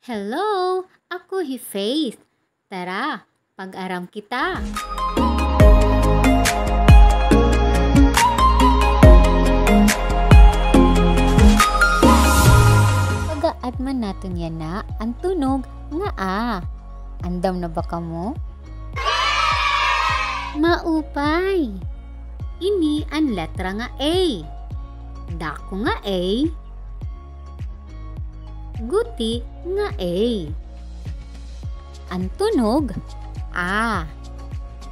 Hello! Ako hi Faith. Tara, pag-aram kita. Pag-aadman natin yan na ang tunog nga a. Andam na ba kamo? Maupay. Ini ang letra nga A. Dako nga A. Guti nga A. Ang tunog A.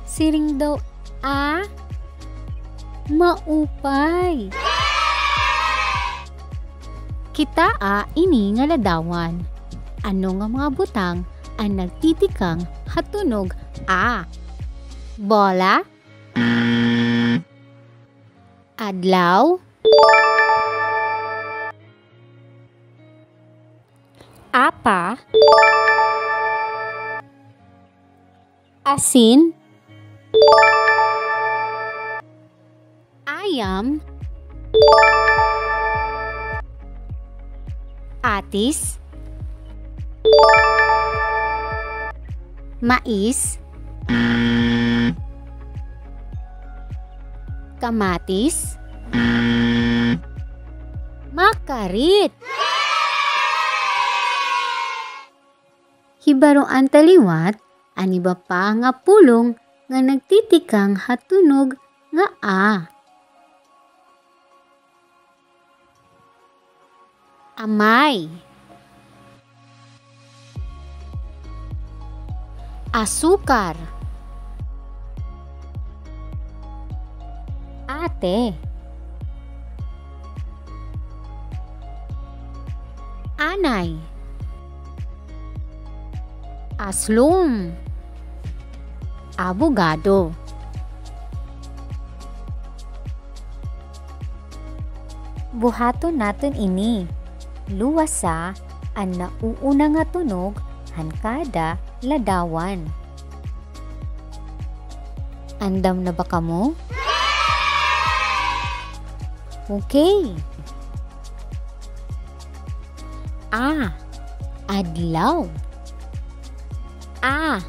Siring daw A. Maupay. Kita a ini nga ladawan. Ano nga mga butang ang nagtitikang hatunog A? Bola? Adlaw? Apa? Asin? Ayam? Atis? Mais? Kamatis? Makarit? Hibaroan taliwat, ani ba pa nga pulong nga nagtitikang hatunog nga A? Amay? Asukar? Ate? Anay? Aslum? Abogado? Buhaton natin ini. Luwasa ang nauuna nga tunog hankada ladawan. Andam na ba kamo? Okay. A. Adlaw. A.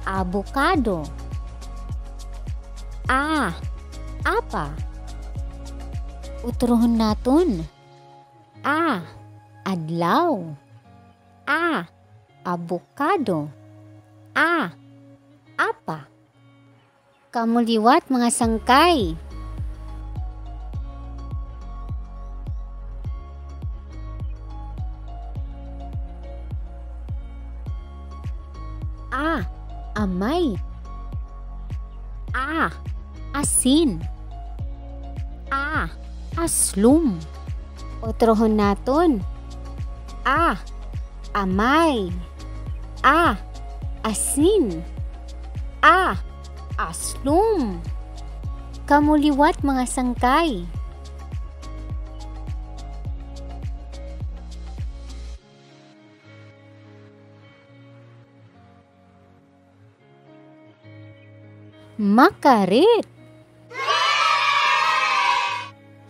Abokado. A. Apa? Utrohon naton. A. Adlaw. A. Abokado. A. Apa? Kamuliwat mga sangkay. A. Amay. A. Asin. A. Aslum. Otrohon naton. A. Amay. A. Asin. A. Aslum. Kamuliwat mga sangkay. Makarit.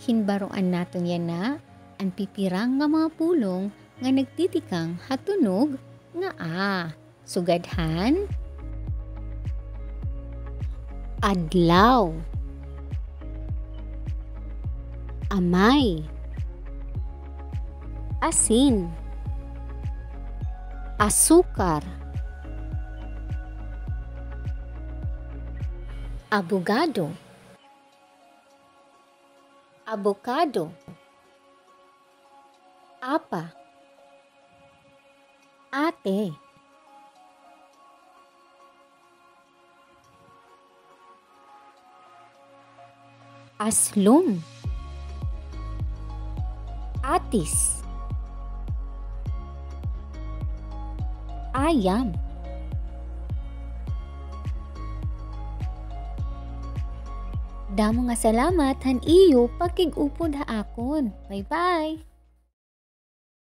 Hinbaroan naton yan na ang pipirang nga mga pulong nga nagtitikang hatunog nga A. Sugadhan? Adlaw. Amay. Asin. Asukar. Abogado. Abokado. Apa? Ate. Aslum. Atis. Ayam. Damo nga salamat han iyo pakig-upod ha akon. Bye-bye!